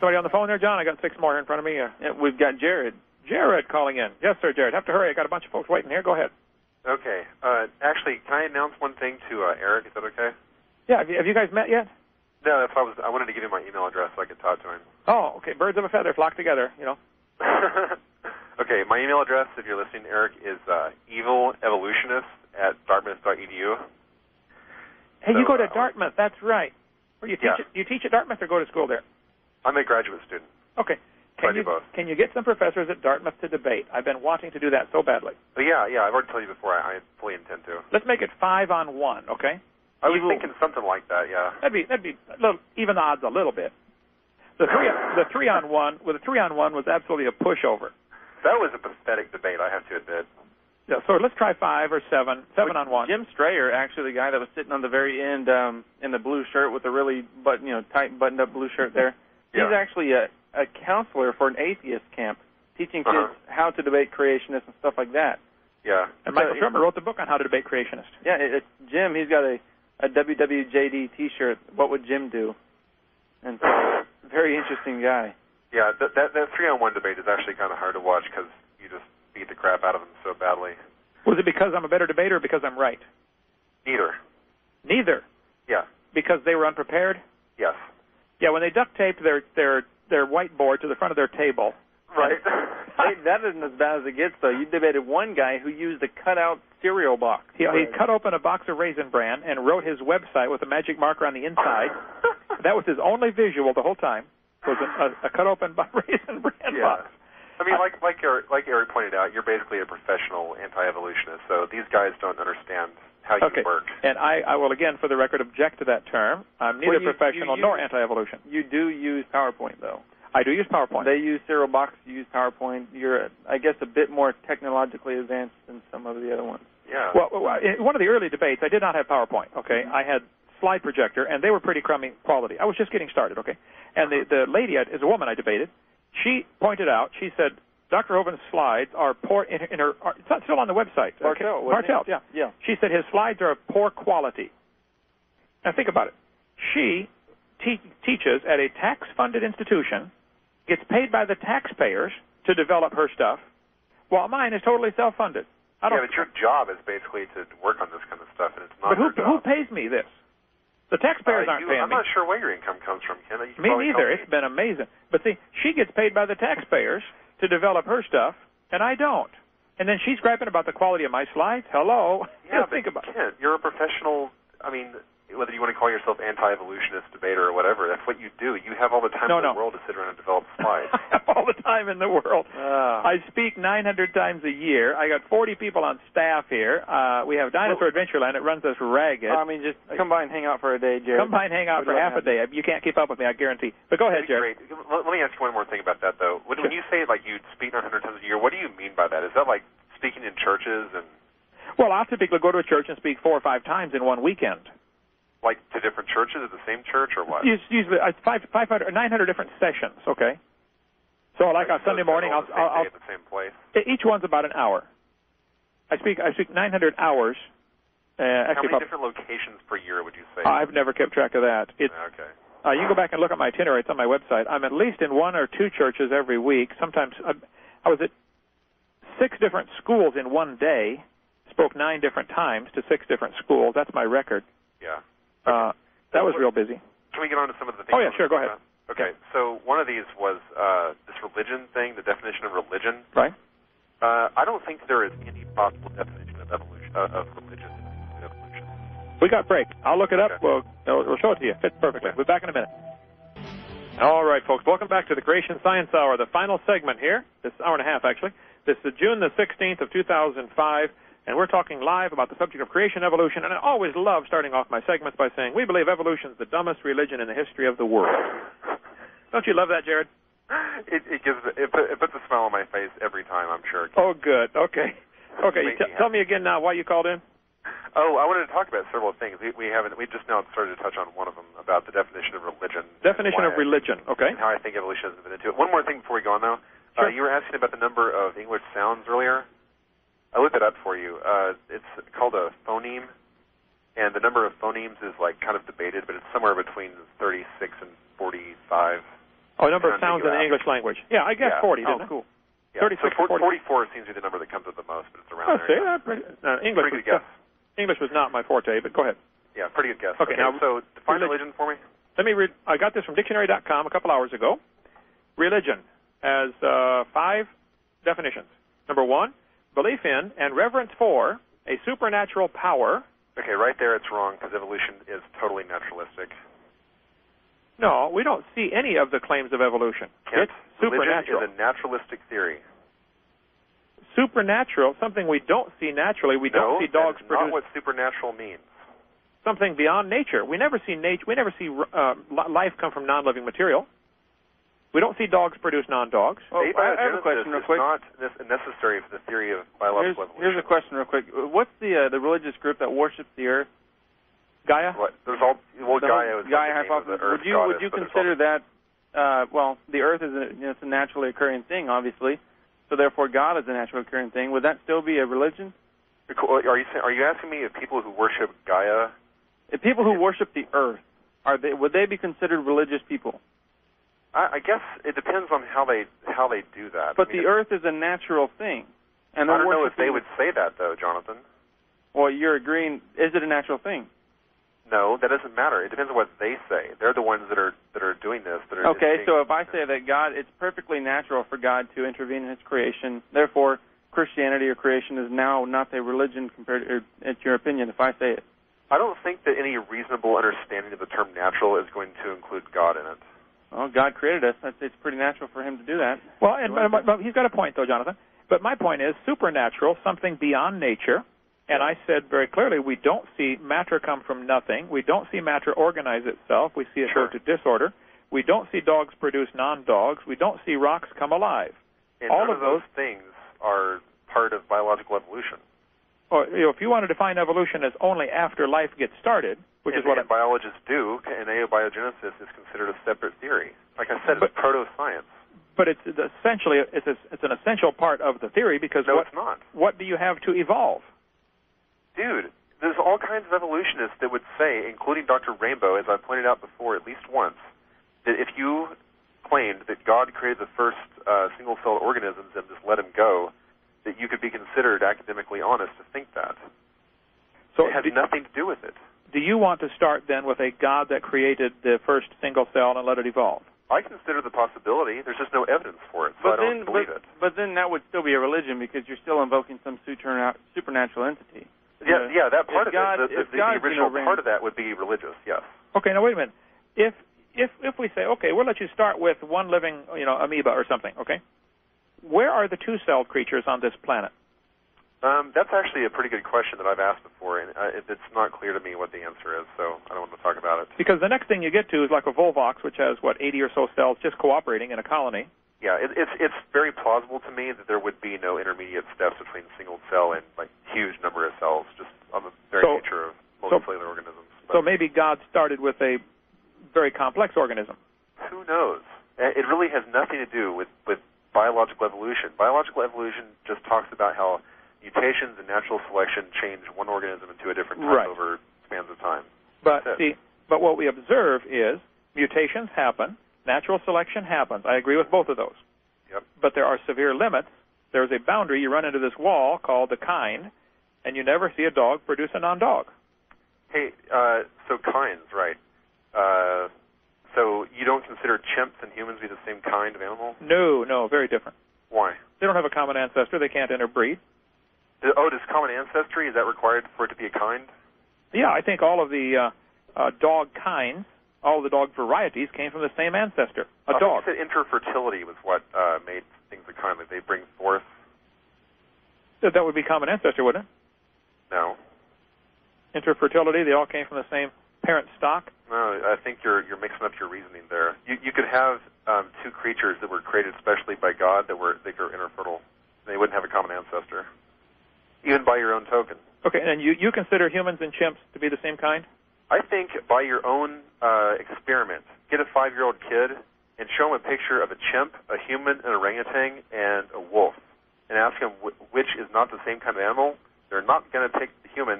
Somebody on the phone there, John? I got 6 more here in front of me. Yeah, we've got Jared. Jared calling in. Yes, sir, Jared. Have to hurry. I got a bunch of folks waiting here. Go ahead. Okay. Actually, can I announce one thing to Eric? Is that okay? Yeah. Have you guys met yet? No, that's why I wanted to give him my email address so I could talk to him. Oh, okay. Birds of a feather flock together, you know. Okay, my email address, if you're listening, Eric, is evil.evolutionist@dartmouth.edu. Hey, so, you go to Dartmouth. That's right. Where you teach? You teach at Dartmouth or go to school there? I'm a graduate student. Okay. Can you get some professors at Dartmouth to debate? I've been wanting to do that so badly. Oh, yeah. I've already told you before. I fully intend to. Let's make it 5-on-1, okay? I was thinking something like that. Yeah. That'd be a little, even the odds a little bit. The 3-on-1 with a 3-on-1 was absolutely a pushover. That was a pathetic debate, I have to admit. Yeah. So let's try 5 or 7. 7-on-1. Jim Strayer, actually, the guy that was sitting on the very end in the blue shirt with the really tight buttoned-up blue shirt there. Yeah. He's actually a counselor for an atheist camp, teaching kids how to debate creationists and stuff like that. Yeah. And Michael Shermer wrote the book on how to debate creationists. Yeah, it's Jim. He's got a WWJD T-shirt. What would Jim do? And so, very interesting guy. Yeah, that 3-on-1 debate is actually kind of hard to watch because you just beat the crap out of them so badly. Was it because I'm a better debater or because I'm right? Neither. Neither? Yeah. Because they were unprepared? Yes. Yeah, when they duct taped their whiteboard to the front of their table. Right. Hey, that isn't as bad as it gets, though. You debated one guy who used a cutout cereal box. He cut open a box of Raisin Bran and wrote his website with a magic marker on the inside. That was his only visual the whole time, was a cut open Raisin Bran box. I mean, like Eric pointed out, you're basically a professional anti-evolutionist, so these guys don't understand how you work. And I will, again, for the record, object to that term. I'm neither professional nor anti-evolution. You do use PowerPoint, though. I do use PowerPoint. They use cereal box, you use PowerPoint. You're, I guess, a bit more technologically advanced than some of the other ones. Yeah. Well, in one of the early debates, I did not have PowerPoint, okay? I had slide projector, and they were pretty crummy quality. I was just getting started, okay? And the lady, is a woman I debated, she pointed out, she said, Dr. Hovind's slides are poor in her. It's still on the website. Martell, yeah. She said his slides are of poor quality. Now think about it. She teaches at a tax-funded institution, gets paid by the taxpayers to develop her stuff, while mine is totally self-funded. But your job is basically to work on this kind of stuff, and it's not. But who pays me this? The taxpayers aren't paying me. I'm not sure where your income comes from, Ken. Me neither. It's been amazing. But see, she gets paid by the taxpayers to develop her stuff, and I don't. And then she's griping about the quality of my slides. Hello. Yeah, think about it. Ken, you're a professional. I mean, whether you want to call yourself anti-evolutionist debater or whatever, that's what you do. You have all the time in the world to sit around and develop slides. I have all the time in the world. I speak 900 times a year. I got 40 people on staff here. We have Dinosaur Adventureland. It runs us ragged. I mean, just come by and hang out for a day, Jared. Come by and hang out for half a day. You can't keep up with me, I guarantee. But go ahead, Jared. Great. Let me ask you one more thing about that, though. When you say, like, you speak 900 times a year, what do you mean by that? Is that like speaking in churches and... Well, I'll typically go to a church and speak 4 or 5 times in one weekend. Like to different churches at the same church, or what? Usually 500 or 900 different sessions. Okay. So like on Sunday morning, I'll at the same place. Each one's about an hour. I speak 900 hours. How many different locations per year would you say? I've never kept track of that. Okay. You can go back and look at my itinerary. It's on my website. I'm at least in 1 or 2 churches every week. Sometimes I was at 6 different schools in one day. Spoke 9 different times to 6 different schools. That's my record. Yeah. That was real busy. Can we get on to some of the things? Oh, yeah, sure, go ahead. Okay, so one of these was this religion thing, the definition of religion. Right. I don't think there is any possible definition of evolution, of religion in evolution. We got break. I'll look it up. We'll show it to you. Fits perfectly. We'll be back in a minute. All right, folks, welcome back to the Creation Science Hour, the final segment here. This hour and a half, actually. This is June the 16th of 2005. And we're talking live about the subject of creation evolution, and I always love starting off my segments by saying, we believe evolution is the dumbest religion in the history of the world. Don't you love that, Jared? It puts a smile on my face every time, I'm sure. Oh, good. Okay. Tell me again now why you called in. Oh, I wanted to talk about several things. We just now started to touch on one of them, about the definition of religion. Definition of religion, okay. And how I think evolution has been into it. One more thing before we go on, though. Sure. You were asking about the number of English sounds earlier. I looked it up for you. It's called a phoneme, and the number of phonemes is like kind of debated, but it's somewhere between 36 and 45. Oh, number of sounds in the English language. Yeah, I guess 40, didn't I? Cool. Yeah. 36 so or 44 seems to be the number that comes up the most, but it's around there. English pretty good guess. English was not my forte, but go ahead. Yeah, pretty good guess. Okay, now, so define religion for me. Let me read. I got this from dictionary.com a couple hours ago. Religion has 5 definitions. Number 1, belief in and reverence for a supernatural power. Okay, right there it's wrong because evolution is totally naturalistic. No, we don't see any of the claims of evolution. It's supernatural. Religion is a naturalistic theory. Supernatural, something we don't see naturally. We don't see dogs produce. No, that's not what supernatural means. Something beyond nature. We never see nature. We never see life come from non-living material. We don't see dogs produce non-dogs. Oh, I have a question real quick. It's not necessary for the theory of biological evolution. Here's a question real quick. What's the religious group that worships the Earth? Gaia? What? Gaia is Gaia hypothesis. Would you consider that? The Earth is it's a naturally occurring thing, obviously. So therefore, God is a naturally occurring thing. Would that still be a religion? Are you asking me if people who worship Gaia? If people who worship the Earth, would they be considered religious people? I guess it depends on how they do that. But the Earth is a natural thing, and I don't know if they would say that though, Jonathan. Well, you're agreeing. Is it a natural thing? No, that doesn't matter. It depends on what they say. They're the ones that are doing this. Okay, so if I say that it's perfectly natural for God to intervene in His creation, therefore Christianity or creation is now not a religion compared to, it's your opinion, if I say it. I don't think that any reasonable understanding of the term natural is going to include God in it. Well, God created us. It's pretty natural for Him to do that. Well, but he's got a point, though, Jonathan. But my point is supernatural, something beyond nature. And I said very clearly, we don't see matter come from nothing. We don't see matter organize itself. We see it go to disorder. We don't see dogs produce non-dogs. We don't see rocks come alive. And all of those things are part of biological evolution. Or, if you want to define evolution as only after life gets started, which is what biologists do, and abiogenesis is considered a separate theory. Like I said, it's proto-science. But it's essentially it's an essential part of the theory because it's not. What do you have to evolve? Dude, there's all kinds of evolutionists that would say, including Dr. Rainbow, as I pointed out before at least once, that if you claimed that God created the first single-celled organisms and just let them go, that you could be considered academically honest to think that. So it has nothing to do with it. Do you want to start then with a God that created the first single cell and let it evolve? I consider the possibility. There's just no evidence for it, so I don't believe it. But then that would still be a religion because you're still invoking some supernatural entity. Yeah, that part of it, the original part of that would be religious, yes. Okay, now wait a minute. If we say, okay, we'll let you start with one living, amoeba or something, okay? Where are the two-celled creatures on this planet? That's actually a pretty good question that I've asked before, and it's not clear to me what the answer is, so I don't want to talk about it. Because the next thing you get to is like a Volvox, which has, 80 or so cells just cooperating in a colony. Yeah, it's very plausible to me that there would be no intermediate steps between single cell and huge number of cells, just on the very nature of multicellular organisms. But so maybe God started with a very complex organism. Who knows? It really has nothing to do with biological evolution. Biological evolution just talks about how mutations and natural selection change one organism into a different type over spans of time. But what we observe is mutations happen. Natural selection happens. I agree with both of those. Yep. But there are severe limits. There's a boundary. You run into this wall called the kind, and you never see a dog produce a non-dog. Hey, so kinds, right. So you don't consider chimps and humans to be the same kind of animal? No, very different. Why? They don't have a common ancestor. They can't interbreed. Does common ancestry, is that required for it to be a kind? Yeah, I think all of the dog kinds, all the dog varieties came from the same ancestor, a dog. I think you said interfertility was what made things a kind, like they bring forth. That would be common ancestor, wouldn't it? No. Interfertility, they all came from the same parent stock? No, I think you're mixing up your reasoning there. You could have two creatures that were created specially by God that were infertile. They wouldn't have a common ancestor, even by your own token. Okay, and you consider humans and chimps to be the same kind? I think by your own experiment, get a 5-year-old kid and show him a picture of a chimp, a human, an orangutan, and a wolf, and ask him which is not the same kind of animal. They're not going to pick the human.